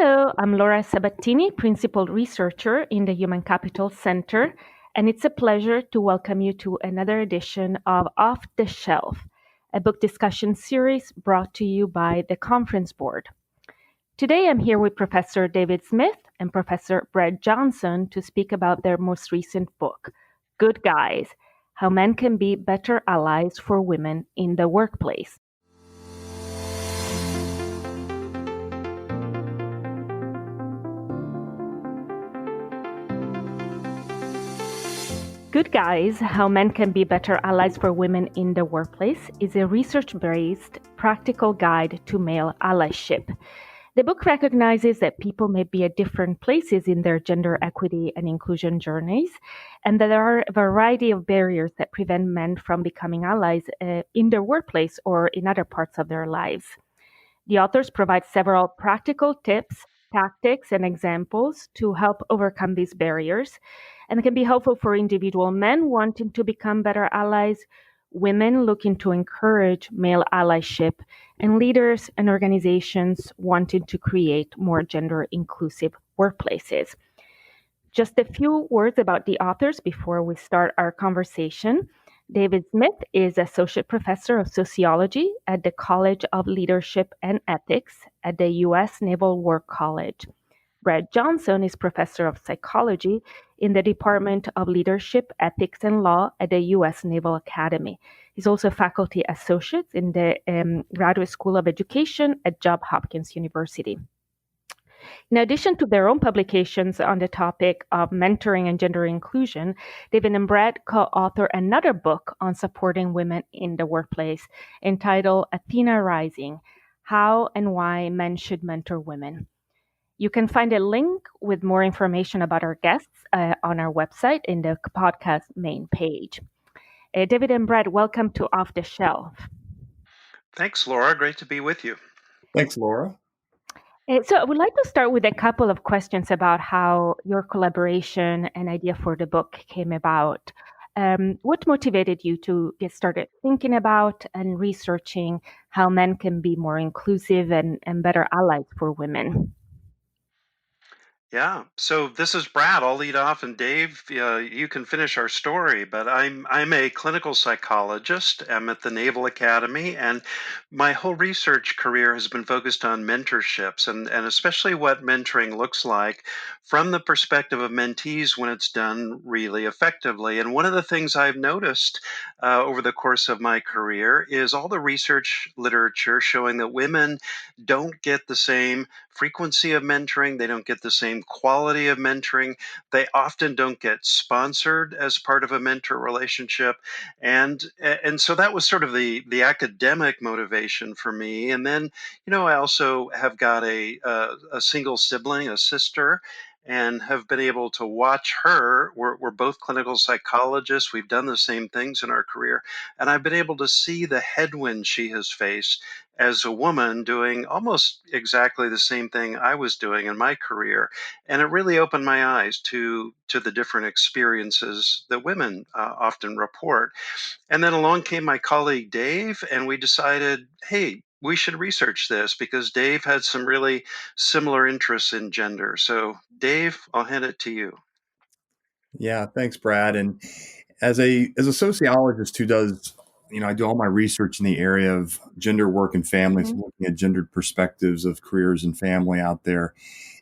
Hello, I'm Laura Sabattini, Principal Researcher in the Human Capital Center, and it's a pleasure to welcome you to another edition of Off the Shelf, a book discussion series brought to you by the Conference Board. Today I'm here with Professor David Smith and Professor Brad Johnson to speak about their most recent book, Good Guys: How Men Can Be Better Allies for Women in the Workplace. Good Guys: How Men Can Be Better Allies for Women in the Workplace is a research-based, practical guide to male allyship. The book recognizes that people may be at different places in their gender equity and inclusion journeys, and that there are a variety of barriers that prevent men from becoming allies in their workplace or in other parts of their lives. The authors provide several practical tips, tactics, and examples to help overcome these barriers, and it can be helpful for individual men wanting to become better allies, women looking to encourage male allyship, and leaders and organizations wanting to create more gender-inclusive workplaces. Just a few words about the authors before we start our conversation. David Smith is Associate Professor of Sociology at the College of Leadership and Ethics at the U.S. Naval War College. Brad Johnson is Professor of Psychology in the Department of Leadership, Ethics, and Law at the U.S. Naval Academy. He's also Faculty Associate in the Graduate School of Education at Johns Hopkins University. In addition to their own publications on the topic of mentoring and gender inclusion, David and Brad co-author another book on supporting women in the workplace entitled Athena Rising: How and Why Men Should Mentor Women. You can find a link with more information about our guests on our website in the podcast main page. David and Brad, welcome to Off the Shelf. Thanks, Laura. Great to be with you. Thanks, Laura. So I would like to start with a couple of questions about how your collaboration and idea for the book came about. What motivated you to get started thinking about and researching how men can be more inclusive and better allies for women? Yeah. So this is Brad. I'll lead off, and Dave, you can finish our story. But I'm a clinical psychologist. I'm at the Naval Academy, and my whole research career has been focused on mentorships, and especially what mentoring looks like from the perspective of mentees when it's done really effectively. And one of the things I've noticed over the course of my career is all the research literature showing that women don't get the same frequency of mentoring. They don't get the same quality of mentoring. They often don't get sponsored as part of a mentor relationship. And so that was sort of the academic motivation for me. And then, I also have got a single sibling, a sister, and have been able to watch her. We're both clinical psychologists. We've done the same things in our career. And I've been able to see the headwinds she has faced as a woman doing almost exactly the same thing I was doing in my career. And it really opened my eyes to the different experiences that women often report. And then along came my colleague Dave, and we decided, hey, we should research this because Dave had some really similar interests in gender. So, Dave, I'll hand it to you. Yeah, thanks, Brad. And as a sociologist who does, I do all my research in the area of gender, work, and family, so looking at gendered perspectives of careers and family out there.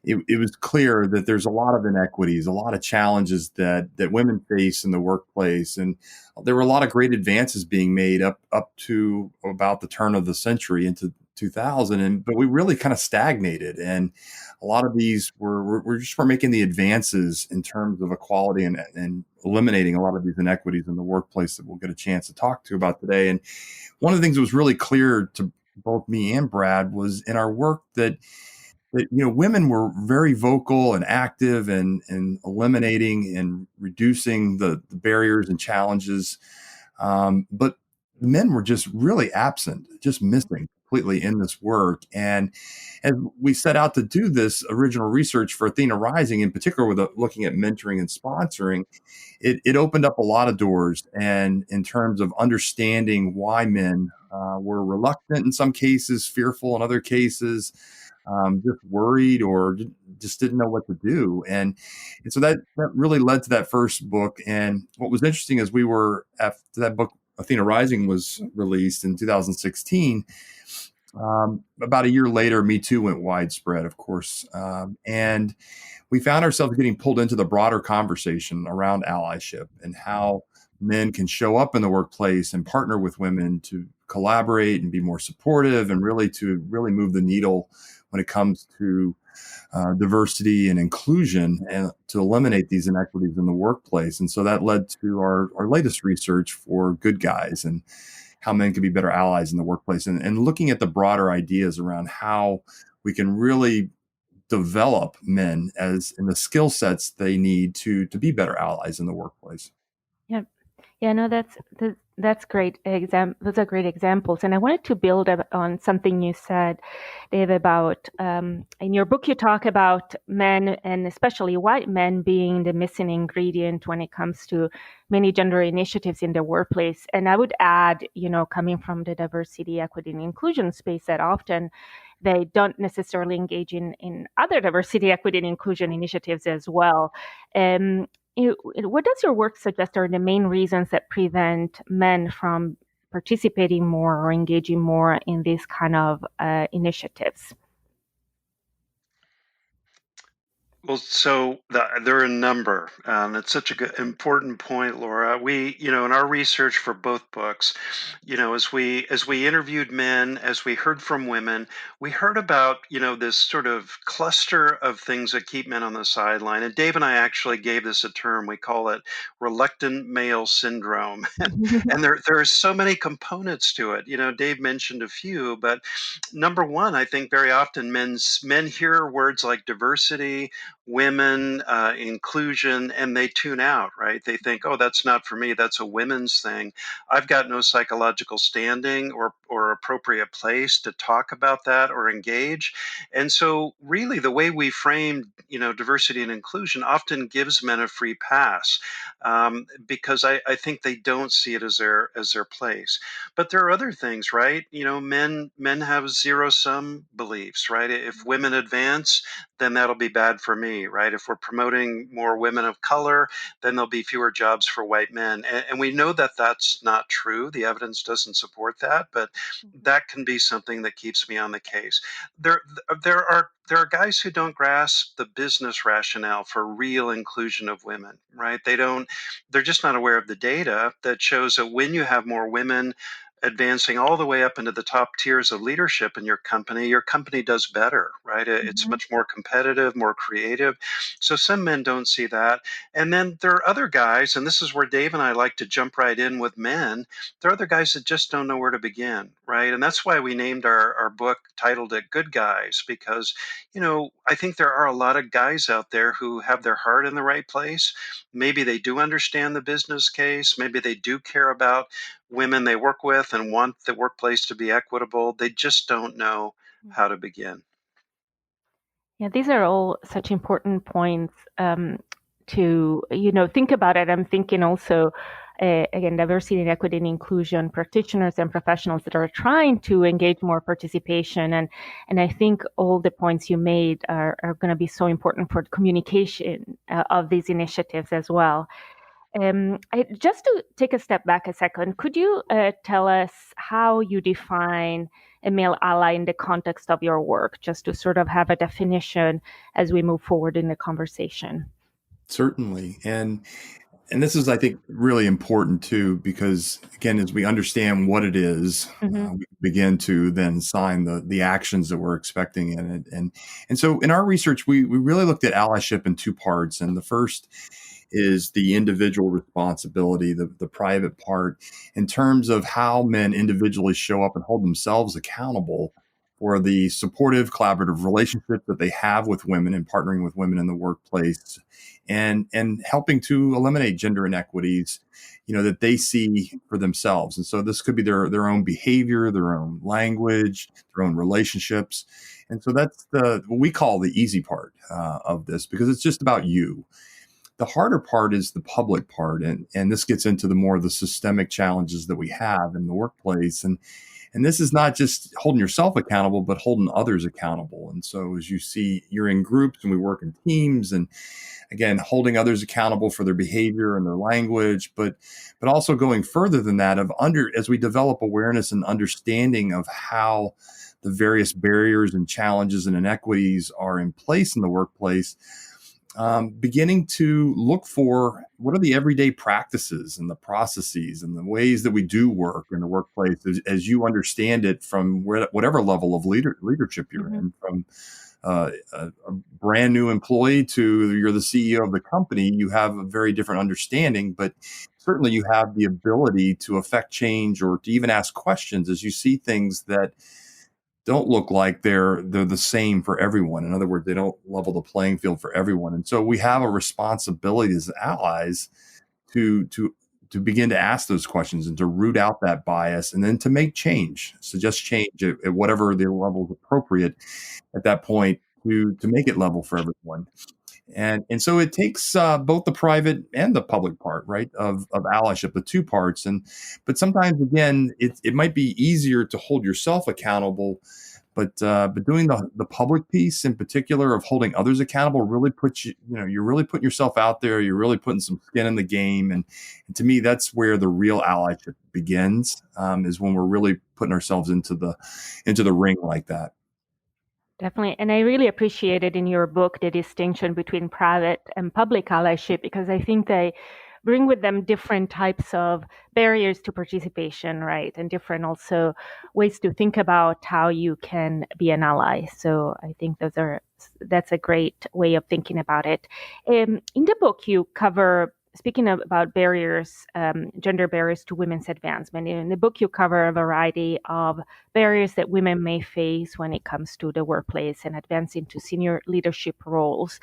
It was clear that there's a lot of inequities, a lot of challenges that women face in the workplace, and there were a lot of great advances being made up to about the turn of the century into 2000, but we really kind of stagnated, and a lot of these we're just making the advances in terms of equality and eliminating a lot of these inequities in the workplace that we'll get a chance to talk to about today. And one of the things that was really clear to both me and Brad was in our work that women were very vocal and active and eliminating and reducing the barriers and challenges, but men were just really absent, just missing completely in this work. And as we set out to do this original research for Athena Rising, in particular with looking at mentoring and sponsoring, it opened up a lot of doors. And in terms of understanding why men were reluctant in some cases, fearful in other cases, just worried or just didn't know what to do. And so that really led to that first book. And what was interesting is we were, after that book, Athena Rising, was released in 2016. About a year later, Me Too went widespread, of course. And we found ourselves getting pulled into the broader conversation around allyship and how men can show up in the workplace and partner with women to collaborate and be more supportive and really to really move the needle when it comes to diversity and inclusion and to eliminate these inequities in the workplace. And so that led to our latest research for Good Guys and how men can be better allies in the workplace, and looking at the broader ideas around how we can really develop men as in the skill sets they need to be better allies in the workplace. Yeah. Yeah, no, that's great. Those are great examples. And I wanted to build on something you said, Dave, about in your book, you talk about men, and especially white men, being the missing ingredient when it comes to many gender initiatives in the workplace. And I would add, coming from the diversity, equity, and inclusion space, that often they don't necessarily engage in other diversity, equity, and inclusion initiatives as well. What does your work suggest are the main reasons that prevent men from participating more or engaging more in these kind of initiatives? Well, so there are a number. It's such a good, important point, Laura. We, in our research for both books, as we interviewed men, as we heard from women, we heard about, this sort of cluster of things that keep men on the sideline. And Dave and I actually gave this a term. We call it reluctant male syndrome. And there are so many components to it. Dave mentioned a few, but number one, I think very often men hear words like diversity, women, inclusion, and they tune out, right? They think, oh, that's not for me. That's a women's thing. I've got no psychological standing or appropriate place to talk about that or engage. And so really the way we frame, diversity and inclusion often gives men a free pass, because I think they don't see it as their place. But there are other things, right? Men have zero sum beliefs, right? If women advance, then that'll be bad for me, right? If we're promoting more women of color, then there'll be fewer jobs for white men. And we know that that's not true. The evidence doesn't support that, but that can be something that keeps me on the case. There, there are guys who don't grasp the business rationale for real inclusion of women, right? They're just not aware of the data that shows that when you have more women advancing all the way up into the top tiers of leadership in your company does better, right? It's much more competitive, more creative. So some men don't see that. And then there are other guys, and this is where Dave and I like to jump right in with men. There are other guys that just don't know where to begin, right? And that's why we named our book, titled it Good Guys, because, I think there are a lot of guys out there who have their heart in the right place. Maybe they do understand the business case. Maybe they do care about women they work with and want the workplace to be equitable. They just don't know how to begin. Yeah, these are all such important points to think about it. I'm thinking also, again, diversity and equity and inclusion practitioners and professionals that are trying to engage more participation, and I think all the points you made are going to be so important for the communication of these initiatives as well. Just to take a step back a second, could you tell us how you define a male ally in the context of your work, just to sort of have a definition as we move forward in the conversation? Certainly. And this is, I think, really important too, because again, as we understand what it is, we begin to then sign the actions that we're expecting in it. And so in our research, we really looked at allyship in two parts. And the first is the individual responsibility, the private part, in terms of how men individually show up and hold themselves accountable for the supportive, collaborative relationship that they have with women and partnering with women in the workplace, and helping to eliminate gender inequities, that they see for themselves. And so this could be their own behavior, their own language, their own relationships. And so that's what we call the easy part of this, because it's just about you. The harder part is the public part, and this gets into the more of the systemic challenges that we have in the workplace. And And this is not just holding yourself accountable, but holding others accountable. And so as you see, you're in groups and we work in teams, and again, holding others accountable for their behavior and their language, but also going further than that as we develop awareness and understanding of how the various barriers and challenges and inequities are in place in the workplace, beginning to look for what are the everyday practices and the processes and the ways that we do work in the workplace as you understand it from whatever level of leadership you're in, from a brand new employee to you're the CEO of the company. You have a very different understanding, but certainly you have the ability to affect change or to even ask questions as you see things that don't look like they're the same for everyone. In other words, they don't level the playing field for everyone. And so we have a responsibility as allies to begin to ask those questions and to root out that bias, and then to make change, suggest change at whatever the level is appropriate at that point to make it level for everyone. And so it takes both the private and the public part, right, of allyship, the two parts. But sometimes, again, it might be easier to hold yourself accountable, but doing the public piece in particular of holding others accountable really puts you're really putting yourself out there. You're really putting some skin in the game, and to me, that's where the real allyship begins. Is when we're really putting ourselves into the ring like that. Definitely. And I really appreciated in your book the distinction between private and public allyship, because I think they bring with them different types of barriers to participation, right? And different also ways to think about how you can be an ally. So I think that's a great way of thinking about it. In the book, you cover, speaking about barriers, gender barriers to women's advancement, in the book you cover a variety of barriers that women may face when it comes to the workplace and advancing to senior leadership roles.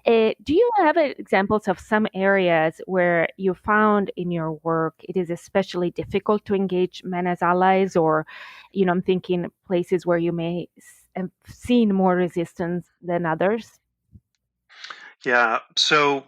Do you have examples of some areas where you found in your work it is especially difficult to engage men as allies, or, I'm thinking places where you may have seen more resistance than others? Yeah. So,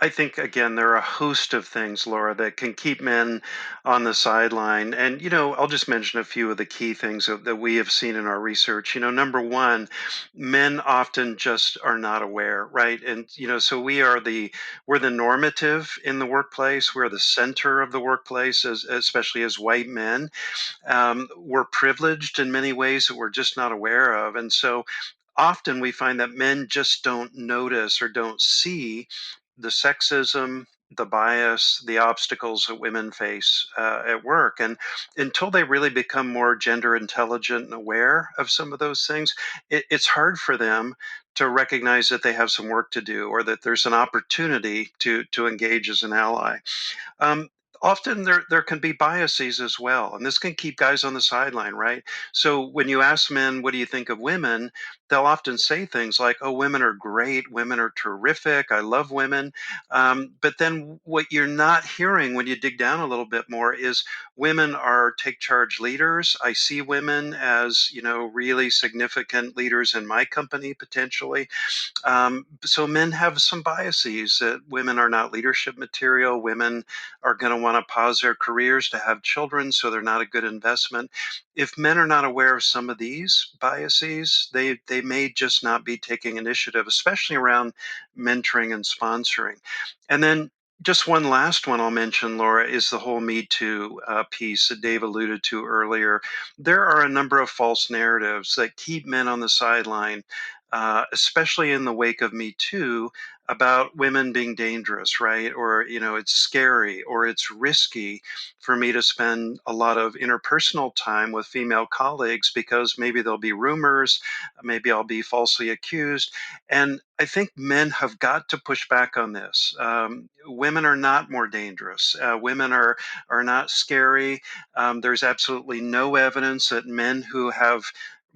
I think, again, there are a host of things, Laura, that can keep men on the sideline. And, I'll just mention a few of the key things that we have seen in our research. Number one, men often just are not aware, right? And, so we're the normative in the workplace. We're the center of the workplace, especially as white men. We're privileged in many ways that we're just not aware of. And so, often we find that men just don't notice or don't see the sexism, the bias, the obstacles that women face at work. And until they really become more gender intelligent and aware of some of those things, it's hard for them to recognize that they have some work to do, or that there's an opportunity to engage as an ally. Um, Often there can be biases as well, and this can keep guys on the sideline, right? So when you ask men, "What do you think of women?" they'll often say things like, "Oh, women are great. Women are terrific. I love women." But then what you're not hearing when you dig down a little bit more is women are take charge leaders. I see women as really significant leaders in my company potentially. So men have some biases that women are not leadership material. Women are going to want to pause their careers to have children, so they're not a good investment. If men are not aware of some of these biases, they may just not be taking initiative, especially around mentoring and sponsoring. And then just one last one I'll mention, Laura, is the whole Me Too piece that Dave alluded to earlier. There are a number of false narratives that keep men on the sideline, especially in the wake of Me Too, about women being dangerous, right? Or, it's scary or it's risky for me to spend a lot of interpersonal time with female colleagues because maybe there'll be rumors, maybe I'll be falsely accused. And I think men have got to push back on this. Women are not more dangerous. Women are not scary. There's absolutely no evidence that men who have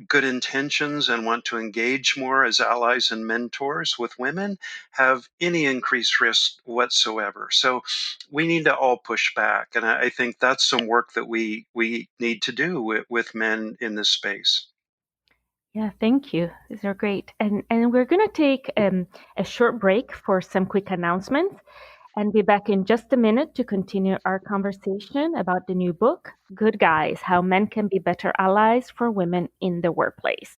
good intentions and want to engage more as allies and mentors with women have any increased risk whatsoever. So we need to all push back. And I think that's some work that we need to do with men in this space. Yeah, thank you. These are great. And we're going to take a short break for some quick announcements. and be back in just a minute to continue our conversation about the new book, Good Guys: How Men Can Be Better Allies for Women in the Workplace.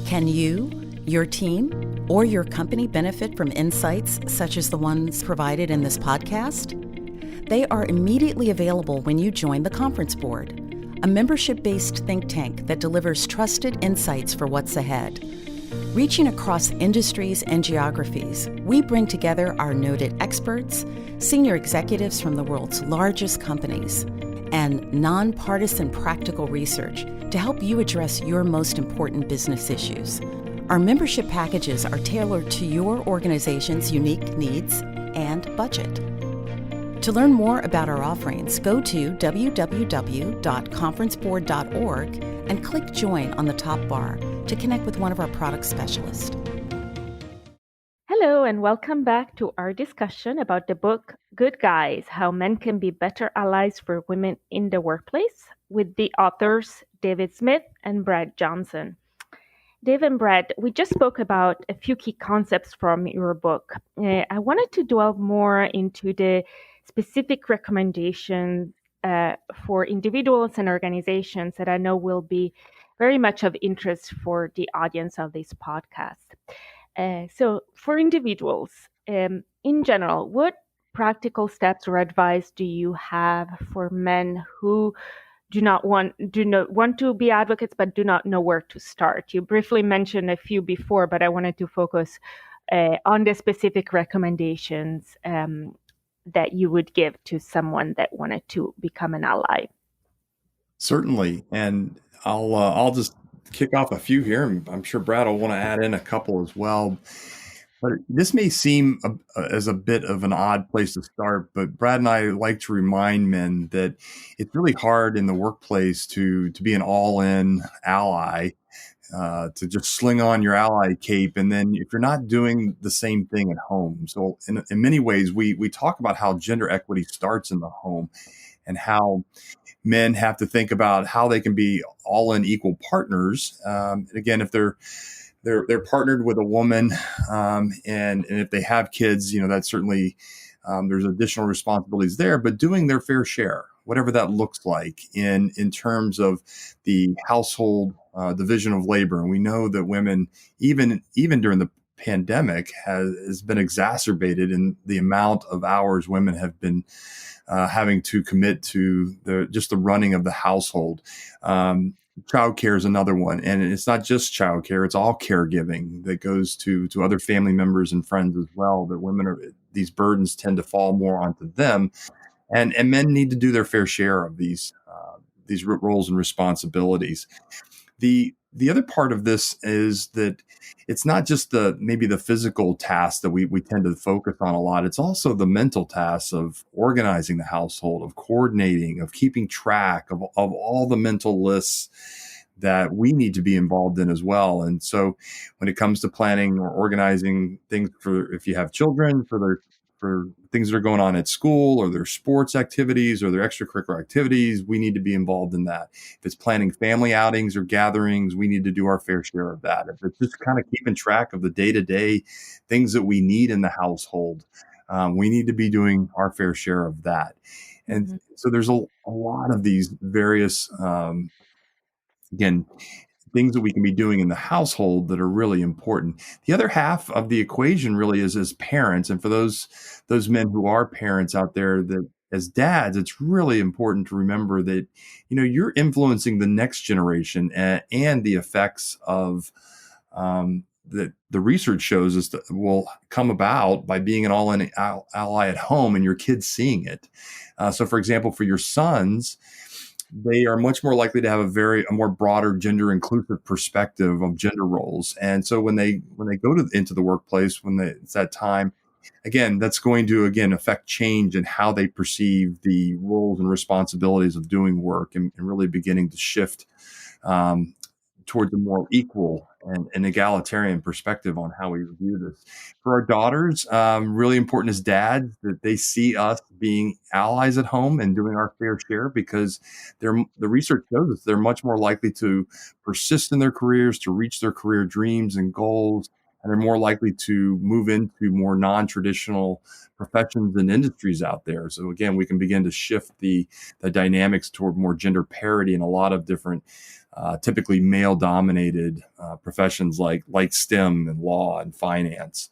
Can you, your team, or your company benefit from insights such as the ones provided in this podcast? They are immediately available when you join the Conference Board, a membership-based think tank that delivers trusted insights for what's ahead. Reaching across industries and geographies, we bring together our noted experts, senior executives from the world's largest companies, and nonpartisan practical research to help you address your most important business issues. Our membership packages are tailored to your organization's unique needs and budget. To learn more about our offerings, go to www.conferenceboard.org and click Join on the top bar to connect with one of our product specialists. Hello, and welcome back to our discussion about the book, Good Guys: How Men Can Be Better Allies for Women in the Workplace, with the authors David Smith and Brad Johnson. Dave and Brad, we just spoke about a few key concepts from your book. I wanted to delve more into the specific recommendations for individuals and organizations that I know will be very much of interest for the audience of this podcast. So for individuals, in general, what practical steps or advice do you have for men who do not want to be advocates but do not know where to start? You briefly mentioned a few before, but I wanted to focus on the specific recommendations that you would give to someone that wanted to become an ally. Certainly, and I'll just kick off a few here, and I'm sure Brad will want to add in a couple as well. But this may seem as a bit of an odd place to start, but Brad and I like to remind men that it's really hard in the workplace to be an all-in ally, to just sling on your ally cape, and then if you're not doing the same thing at home. So in many ways, we talk about how gender equity starts in the home and how men have to think about how they can be all-in equal partners. Again, if they're partnered with a woman, and if they have kids, that's certainly there's additional responsibilities there, but doing their fair share, whatever that looks like in terms of the household division of labor. And we know that women, even during the pandemic, has been exacerbated in the amount of hours women have been having to commit to the running of the household. Childcare is another one, and it's not just childcare; it's all caregiving that goes to other family members and friends as well. That these burdens tend to fall more onto them, and men need to do their fair share of these roles and responsibilities. The other part of this is that it's not just maybe the physical tasks that we tend to focus on a lot. It's also the mental tasks of organizing the household, of coordinating, of keeping track of all the mental lists that we need to be involved in as well. And so when it comes to planning or organizing things for, if you have children, for things that are going on at school or their sports activities or their extracurricular activities, we need to be involved in that. If it's planning family outings or gatherings, we need to do our fair share of that. If it's just kind of keeping track of the day-to-day things that we need in the household, we need to be doing our fair share of that. And so there's a lot of these various, again, things that we can be doing in the household that are really important. The other half of the equation really is as parents. And for those men who are parents out there, that as dads, it's really important to remember that, you're influencing the next generation and the effects of that the research shows us that will come about by being an all-in ally at home and your kids seeing it. So for example, for your sons, they are much more likely to have a more broader gender inclusive perspective of gender roles. And so when they go into the workplace, it's that time, again, that's going to, affect change in how they perceive the roles and responsibilities of doing work and really beginning to shift towards a more equal and egalitarian perspective on how we view this. For our daughters, really important as dads that they see us being allies at home and doing our fair share, because the research shows us they're much more likely to persist in their careers, to reach their career dreams and goals, and they're more likely to move into more non-traditional professions and industries out there. So again, we can begin to shift the dynamics toward more gender parity in a lot of different, typically male-dominated professions like STEM and law and finance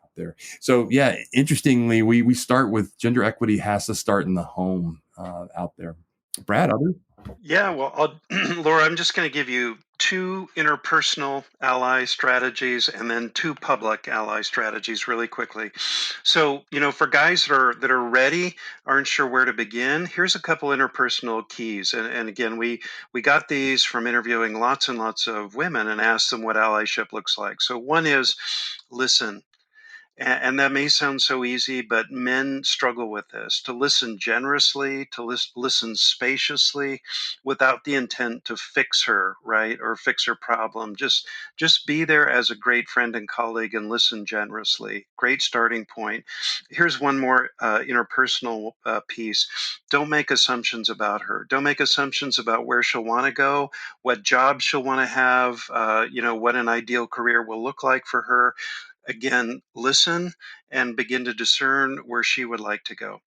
out there. So yeah, interestingly, we start with gender equity has to start in the home out there. Brad, others? Yeah, well, Laura, I'm just going to give you two interpersonal ally strategies and then two public ally strategies really quickly. So, for guys that are ready, aren't sure where to begin, here's a couple interpersonal keys. And again, we got these from interviewing lots and lots of women and asked them what allyship looks like. So one is listen. And that may sound so easy, but men struggle with this to listen generously, to listen spaciously without the intent to fix her, right? Or fix her problem. Just be there as a great friend and colleague and listen generously. Great starting point. Here's one more interpersonal piece. Don't make assumptions about her. Don't make assumptions about where she'll want to go, what job she'll want to have, what an ideal career will look like for her. Again, listen and begin to discern where she would like to go.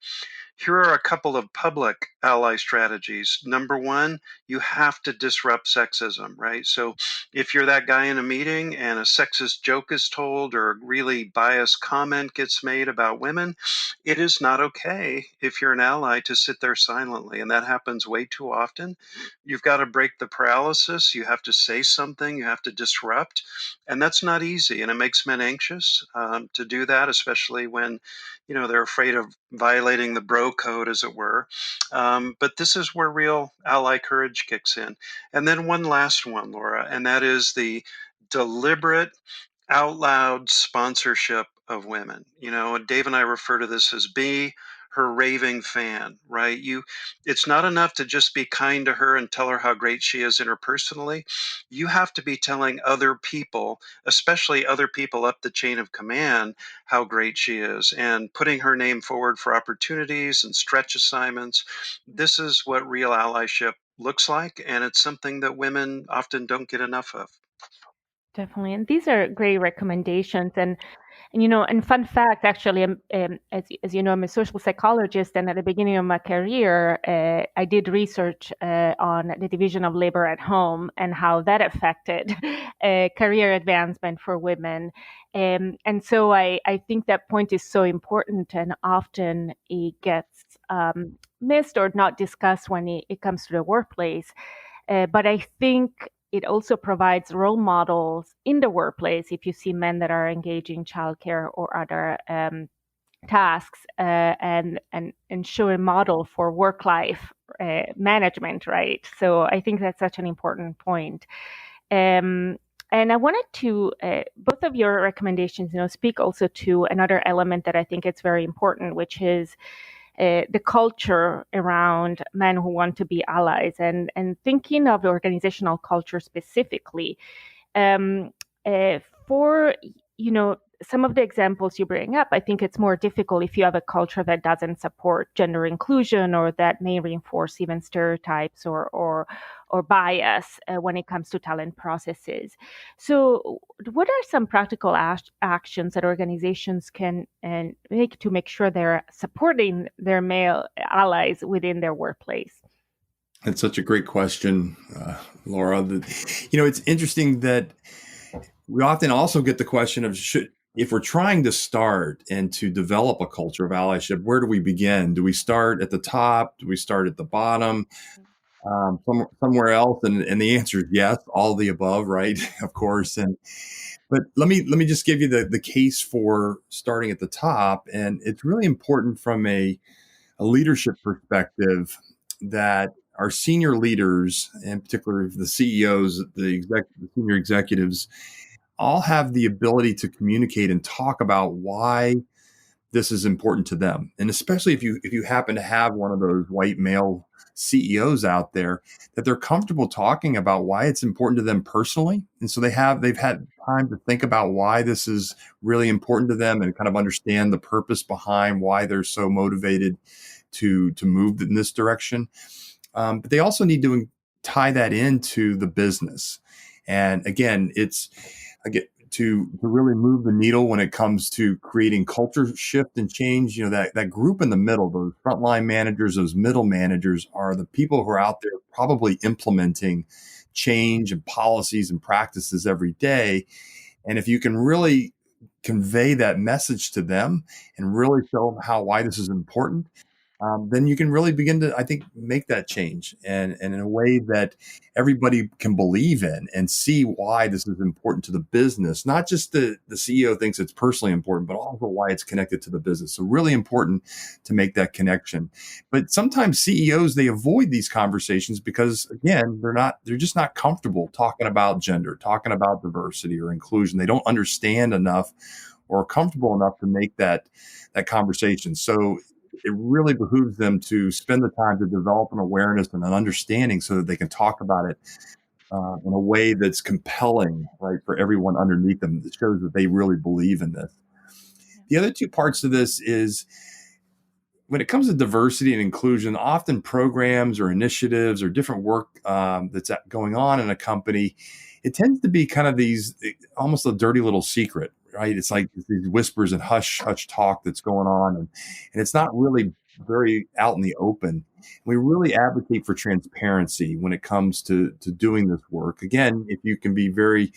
Here are a couple of public ally strategies. Number one, you have to disrupt sexism, right? So if you're that guy in a meeting and a sexist joke is told or a really biased comment gets made about women, it is not okay if you're an ally to sit there silently. And that happens way too often. You've got to break the paralysis. You have to say something. You have to disrupt. And that's not easy. And it makes men anxious to do that, especially when they're afraid of violating the bro code, as it were. But this is where real ally courage kicks in. And then one last one, Laura, and that is the deliberate, out loud sponsorship of women. Dave and I refer to this as be her raving fan, right? It's not enough to just be kind to her and tell her how great she is interpersonally. You have to be telling other people, especially other people up the chain of command, how great she is and putting her name forward for opportunities and stretch assignments. This is what real allyship looks like, and it's something that women often don't get enough of. Definitely. And these are great recommendations. And fun fact, actually, as you know, I'm a social psychologist, and at the beginning of my career, I did research on the division of labor at home and how that affected career advancement for women. And so I think that point is so important, and often it gets missed or not discussed when it comes to the workplace. But I think it also provides role models in the workplace if you see men that are engaging childcare or other tasks and show a model for work-life management, right? So I think that's such an important point. And I wanted to, both of your recommendations, speak also to another element that I think it's very important, which is the culture around men who want to be allies, and thinking of the organizational culture specifically. For some of the examples you bring up, I think it's more difficult if you have a culture that doesn't support gender inclusion or that may reinforce even stereotypes or bias when it comes to talent processes. So what are some practical actions that organizations can make to make sure they're supporting their male allies within their workplace? That's such a great question, Laura. It's interesting that we often also get the question of if we're trying to start and to develop a culture of allyship, where do we begin? Do we start at the top? Do we start at the bottom? Somewhere else? And the answer is yes, all the above, right? Of course. But let me just give you the case for starting at the top. And it's really important from a leadership perspective that our senior leaders, and particularly the CEOs, the senior executives, all have the ability to communicate and talk about why this is important to them. And especially if you happen to have one of those white male CEOs out there, that they're comfortable talking about why it's important to them personally. And so they've had time to think about why this is really important to them and kind of understand the purpose behind why they're so motivated to move in this direction. But they also need to tie that into the business. And again, to really move the needle when it comes to creating culture shift and change. That group in the middle, those frontline managers, those middle managers are the people who are out there probably implementing change and policies and practices every day. And if you can really convey that message to them and really show them why this is important, then you can really begin to, I think, make that change and in a way that everybody can believe in and see why this is important to the business. Not just the CEO thinks it's personally important, but also why it's connected to the business. So really important to make that connection. But sometimes CEOs, they avoid these conversations because, again, they're just not comfortable talking about gender, talking about diversity or inclusion. They don't understand enough or comfortable enough to make that conversation. So it really behooves them to spend the time to develop an awareness and an understanding so that they can talk about it in a way that's compelling, right, for everyone underneath them. That shows that they really believe in this. The other two parts of this is when it comes to diversity and inclusion, often programs or initiatives or different work that's going on in a company, it tends to be kind of almost a dirty little secret, right? It's like these whispers and hush talk that's going on. And it's not really very out in the open. We really advocate for transparency when it comes to doing this work. Again, if you can be very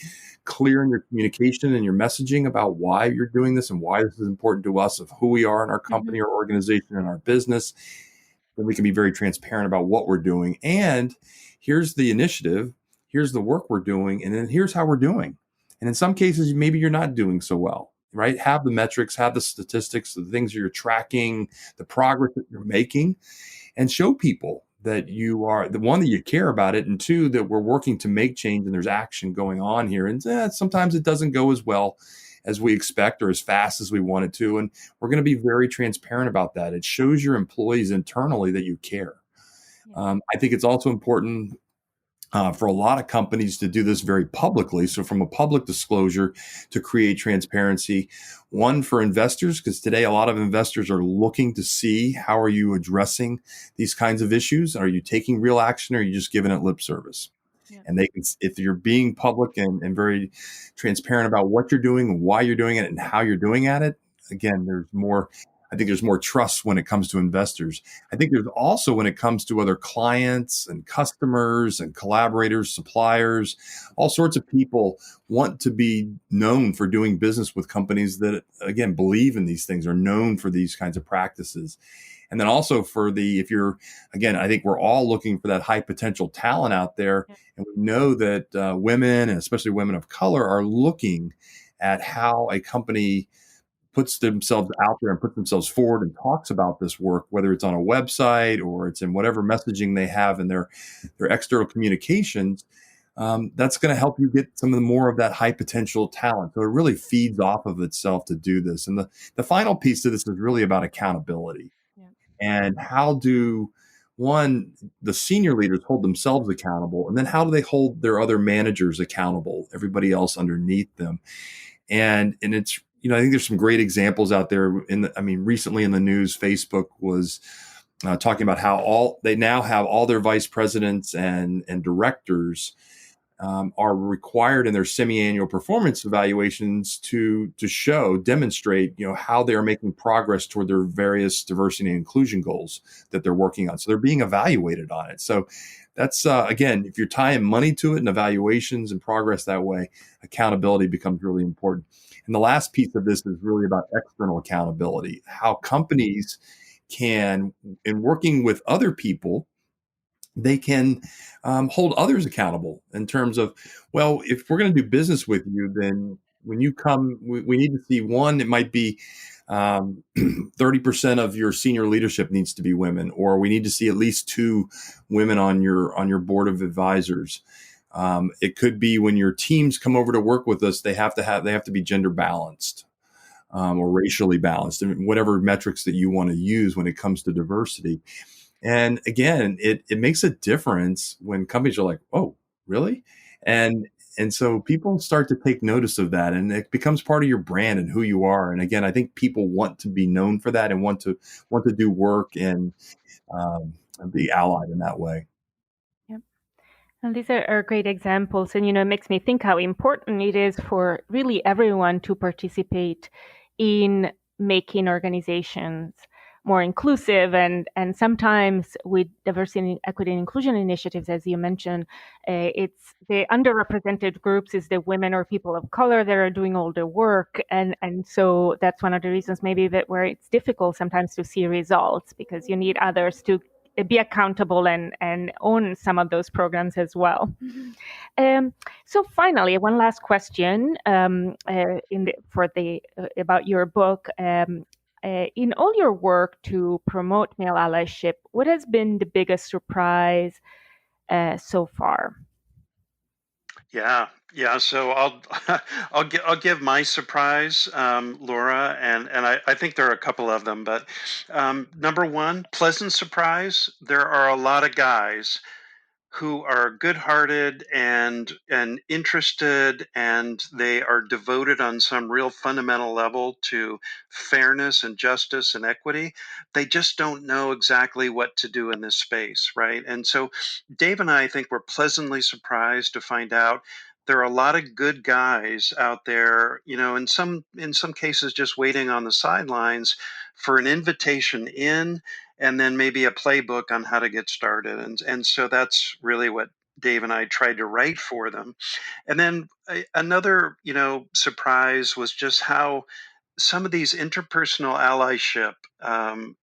clear in your communication and your messaging about why you're doing this and why this is important to us, of who we are in our company or organization and our business, then we can be very transparent about what we're doing. And here's the initiative, here's the work we're doing, and then here's how we're doing. And in some cases, maybe you're not doing so well, right? Have the metrics, have the statistics, the things you're tracking, the progress that you're making, and show people that you are the one, that you care about it, and two, that we're working to make change and there's action going on here. And sometimes it doesn't go as well as we expect or as fast as we want it to. And we're going to be very transparent about that. It shows your employees internally that you care. I think it's also important for a lot of companies to do this very publicly. So from a public disclosure to create transparency, one for investors, because today a lot of investors are looking to see how are you addressing these kinds of issues? Are you taking real action or are you just giving it lip service? Yeah. And they can, if you're being public and very transparent about what you're doing and why you're doing it and how you're doing at it, again, I think there's more trust when it comes to investors. I think there's also when it comes to other clients and customers and collaborators, suppliers, all sorts of people want to be known for doing business with companies that, again, believe in these things, are known for these kinds of practices. And then also if you're, again, I think we're all looking for that high potential talent out there. And we know that women, and especially women of color, are looking at how a company puts themselves out there and puts themselves forward and talks about this work, whether it's on a website or it's in whatever messaging they have in their external communications. That's going to help you get some of the more of that high potential talent. So it really feeds off of itself to do this. And the final piece to this is really about accountability. Yeah. And how do the senior leaders hold themselves accountable, and then how do they hold their other managers accountable, everybody else underneath them? And it's, I think there's some great examples out there. Recently in the news, Facebook was talking about how they now have all their vice presidents and directors are required in their semi-annual performance evaluations to demonstrate, how they are making progress toward their various diversity and inclusion goals that they're working on. So they're being evaluated on it. So that's, again, if you're tying money to it and evaluations and progress that way, accountability becomes really important. And the last piece of this is really about external accountability, how companies can, in working with other people, they can hold others accountable in terms of, well, if we're going to do business with you, then when you come, we need to see one, it might be 30% of your senior leadership needs to be women, or we need to see at least 2 women on your board of advisors. It could be when your teams come over to work with us, they have to be gender balanced or racially balanced, and whatever metrics that you want to use when it comes to diversity. And again, it makes a difference when companies are like, oh, really? And so people start to take notice of that, and it becomes part of your brand and who you are. And again, I think people want to be known for that and want to do work and be allied in that way. Yep. And these are great examples. And, it makes me think how important it is for really everyone to participate in making organizations more inclusive. And sometimes with diversity, equity, and inclusion initiatives, as you mentioned, it's the underrepresented groups is the women or people of color that are doing all the work. And so that's one of the reasons maybe that where it's difficult sometimes to see results, because you need others to be accountable and own some of those programs as well. So finally, one last question about your book. In all your work to promote male allyship, what has been the biggest surprise so far? Yeah. So I'll give my surprise, Laura, and I think there are a couple of them. But number one, pleasant surprise. There are a lot of guys who are good-hearted and interested, and they are devoted on some real fundamental level to fairness and justice and equity. They just don't know exactly what to do in this space, right? And so Dave and I think were pleasantly surprised to find out there are a lot of good guys out there, in some cases just waiting on the sidelines for an invitation in, and then maybe a playbook on how to get started. And so that's really what Dave and I tried to write for them. And then another, surprise was just how some of these interpersonal allyship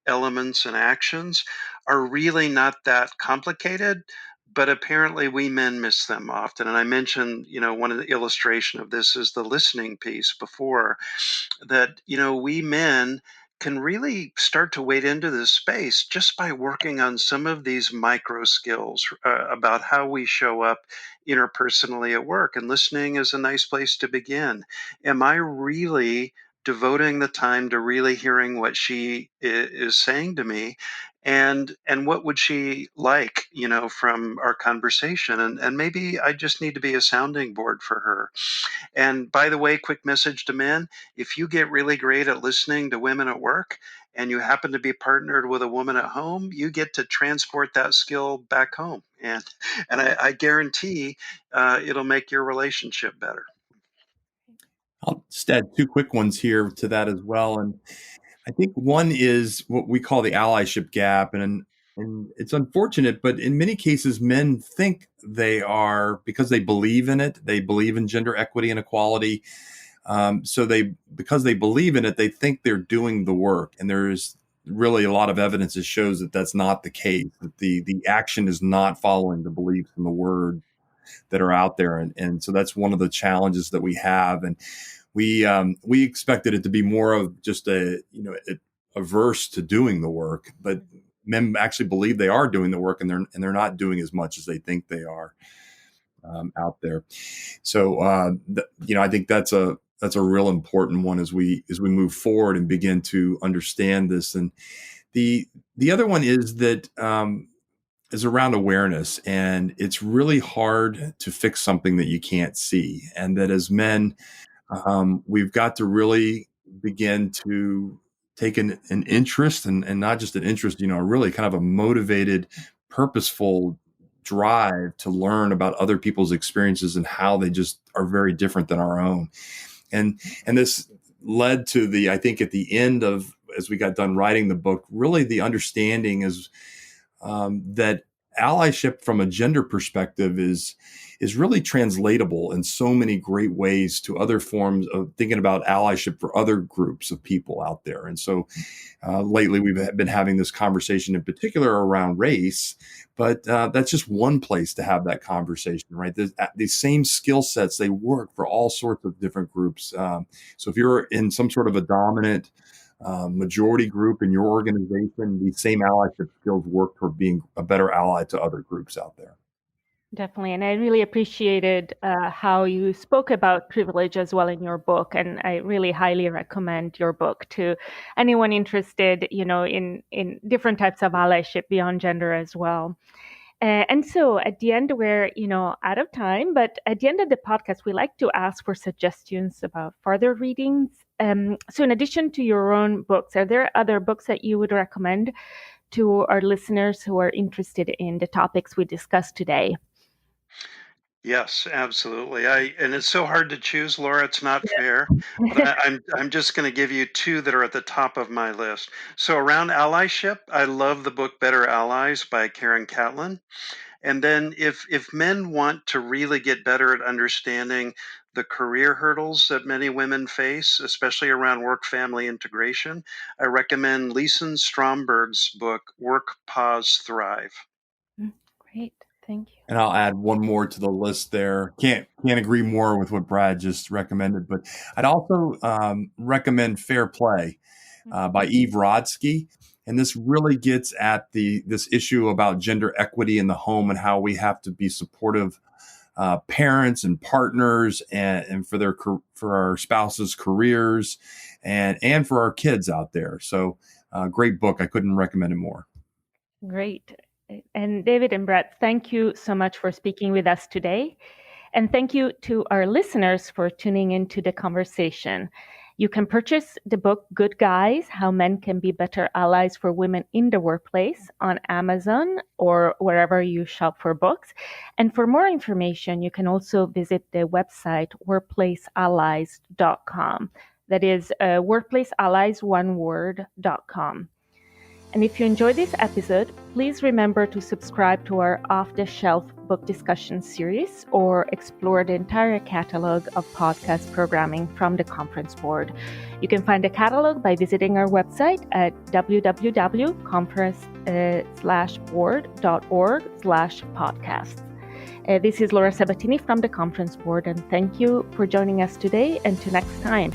elements and actions are really not that complicated, but apparently we men miss them often. And I mentioned, one of the illustration of this is the listening piece before, that we men can really start to wade into this space just by working on some of these micro skills about how we show up interpersonally at work. And listening is a nice place to begin. Am I really devoting the time to really hearing what she is saying to me, and what would she like, from our conversation? And maybe I just need to be a sounding board for her. And by the way, quick message to men: if you get really great at listening to women at work and you happen to be partnered with a woman at home, you get to transport that skill back home. And I guarantee it'll make your relationship better. I'll just add two quick ones here to that as well. And I think one is what we call the allyship gap. And it's unfortunate, but in many cases, men think they are, because they believe in it, they believe in gender equity and equality. Because they believe in it, they think they're doing the work. And there's really a lot of evidence that shows that that's not the case, that the action is not following the beliefs and the word that are out there. And so that's one of the challenges that we have. And we expected it to be more of just averse to doing the work, but men actually believe they are doing the work, and they're not doing as much as they think they are out there. So I think that's a real important one as we move forward and begin to understand this. And the other one is that is around awareness, and it's really hard to fix something that you can't see, and that as men, we've got to really begin to take an interest, and not just an interest, really kind of a motivated, purposeful drive to learn about other people's experiences and how they just are very different than our own. And this led to I think at the end of, as we got done writing the book, really the understanding is that allyship from a gender perspective is really translatable in so many great ways to other forms of thinking about allyship for other groups of people out there. And so lately we've been having this conversation in particular around race, but that's just one place to have that conversation, right? These same skill sets, they work for all sorts of different groups. So if you're in some sort of a dominant majority group in your organization, these same allyship skills work for being a better ally to other groups out there. Definitely. And I really appreciated how you spoke about privilege as well in your book. And I really highly recommend your book to anyone interested, in different types of allyship beyond gender as well. And so at the end, we're, out of time, but at the end of the podcast, we like to ask for suggestions about further readings. So in addition to your own books, are there other books that you would recommend to our listeners who are interested in the topics we discussed today? Yes, absolutely. And it's so hard to choose, Laura. It's not fair, but Yeah. I'm just going to give you two that are at the top of my list. So around allyship, I love the book Better Allies by Karen Catlin. And then if men want to really get better at understanding the career hurdles that many women face, especially around work-family integration, I recommend Leeson Stromberg's book Work, Pause, Thrive. Great. Thank you. And I'll add one more to the list there. Can't agree more with what Brad just recommended. But I'd also recommend Fair Play by Eve Rodsky. And this really gets at this issue about gender equity in the home and how we have to be supportive parents and partners and for our spouses' careers and for our kids out there. So great book. I couldn't recommend it more. Great. And David and Brad, thank you so much for speaking with us today. And thank you to our listeners for tuning into the conversation. You can purchase the book Good Guys, How Men Can Be Better Allies for Women in the Workplace on Amazon or wherever you shop for books. And for more information, you can also visit the website workplaceallies.com. That is workplaceallies.com. And if you enjoyed this episode, please remember to subscribe to our off-the-shelf book discussion series or explore the entire catalog of podcast programming from the Conference Board. You can find the catalog by visiting our website at www.conference/board.org/podcasts. This is Laura Sabatini from the Conference Board, and thank you for joining us today. Until next time.